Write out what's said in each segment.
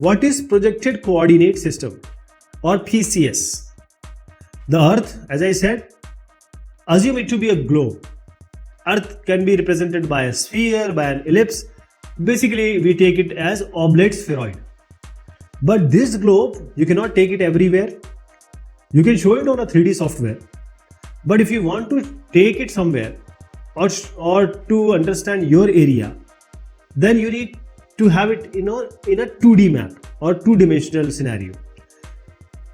What is projected coordinate system or PCS? The Earth, as I said, assume it to be a globe. Earth can be represented by a sphere, by an ellipse. Basically, we take it as oblate spheroid. But this globe, you cannot take it everywhere. You can show it on a 3D software. But if you want to take it somewhere or to understand your area, then you need to have it in a 2D map or two-dimensional scenario.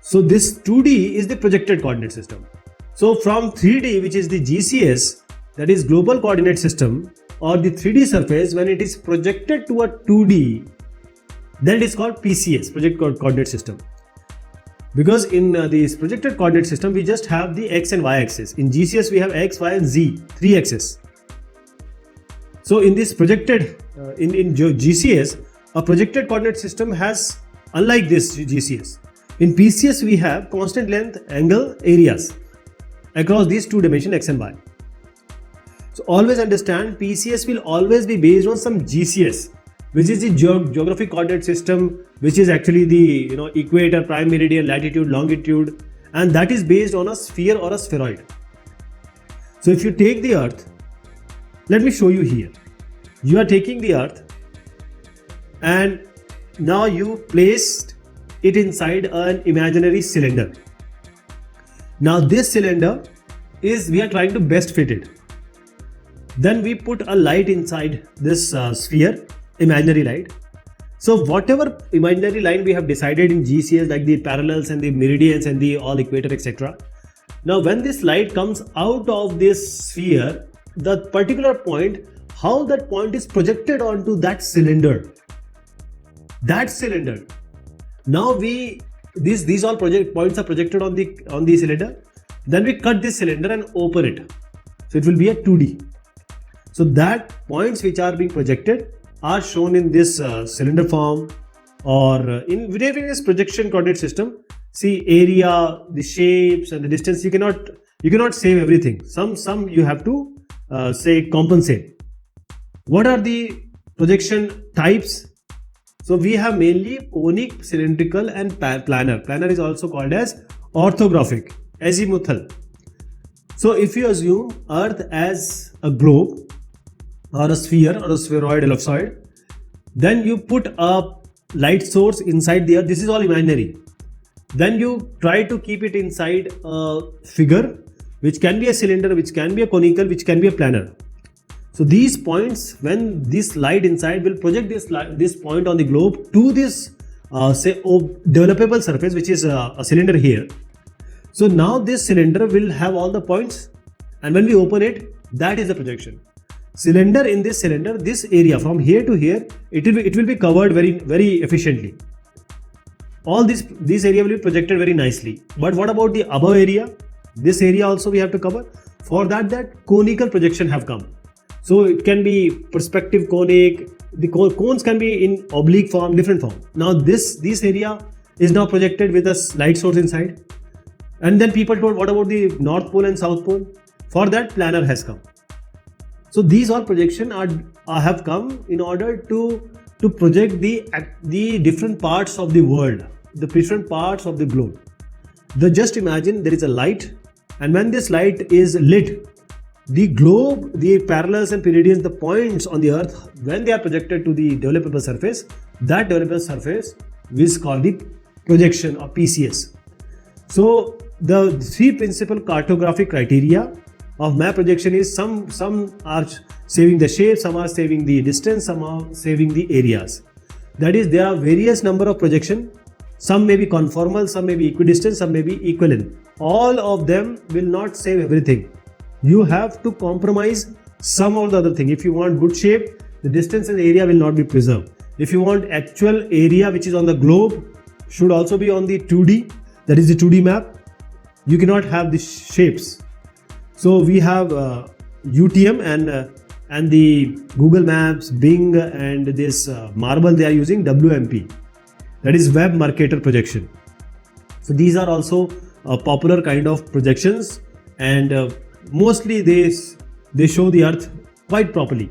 So this 2D is the projected coordinate system. So from 3D, which is the GCS, that is global coordinate system, or the 3D surface, when it is projected to a 2D, then it is called PCS, projected coordinate system. Because in this projected coordinate system, we just have the X and Y axis. In GCS, we have X, Y and Z, 3 axes. So in this projected, in GCS, a projected coordinate system has, unlike this GCS, in PCS we have constant length, angle, areas across these two dimensions X and Y. So always understand PCS will always be based on some GCS, which is the geographic coordinate system, which is actually the equator, prime meridian, latitude, longitude, and that is based on a sphere or a spheroid. So if you take the Earth, let me show you here. You are taking the Earth and now you placed it inside an imaginary cylinder. Now this cylinder is, we are trying to best fit it. Then we put a light inside this sphere, imaginary light. So whatever imaginary line we have decided in GCS, like the parallels and the meridians and the all equator, etc. Now when this light comes out of this sphere, the particular point, how that point is projected onto that cylinder. That cylinder. Now these all points are projected on the cylinder. Then we cut this cylinder and open it. So it will be a 2D. So that points which are being projected are shown in this cylinder form, or in various projection coordinate system. See area, the shapes and the distance. You cannot save everything. Some you have to say compensate. What are the projection types? So we have mainly conic, cylindrical and planar. Planar is also called as orthographic, azimuthal. So if you assume Earth as a globe or a sphere or a spheroid, ellipsoid, then you put a light source inside the Earth. This is all imaginary. Then you try to keep it inside a figure, which can be a cylinder, which can be a conical, which can be a planar. So these points, when this light inside will project this point on the globe to this developable surface, which is a cylinder here. So now this cylinder will have all the points, and when we open it, that is the projection. Cylinder, in this cylinder, this area from here to here, it will be covered very efficiently. All this area will be projected very nicely. But what about the above area? This area also we have to cover. For that conical projection have come. So it can be perspective conic. The cones can be in oblique form, different form. Now this area is now projected with a light source inside. And then people told, what about the North Pole and South Pole? For that, planar has come. So these all projection have come in order to project the different parts of the world, the different parts of the globe. Just imagine there is a light, and when this light is lit, the globe, the parallels and meridians, the points on the Earth, when they are projected to the developable surface, that developable surface is called the projection or PCS. So the three principal cartographic criteria of map projection is some are saving the shape, some are saving the distance, some are saving the areas. That is, there are various number of projection. Some may be conformal, some may be equidistant, some may be equivalent. All of them will not save everything. You have to compromise some of the other thing. If you want good shape, the distance and area will not be preserved. If you want actual area which is on the globe, should also be on the 2D, that is the 2D map. You cannot have the shapes. So we have UTM and the Google Maps, Bing and this Marble, they are using WMP, that is Web Mercator projection. So these are also popular kind of projections, and mostly they show the Earth quite properly.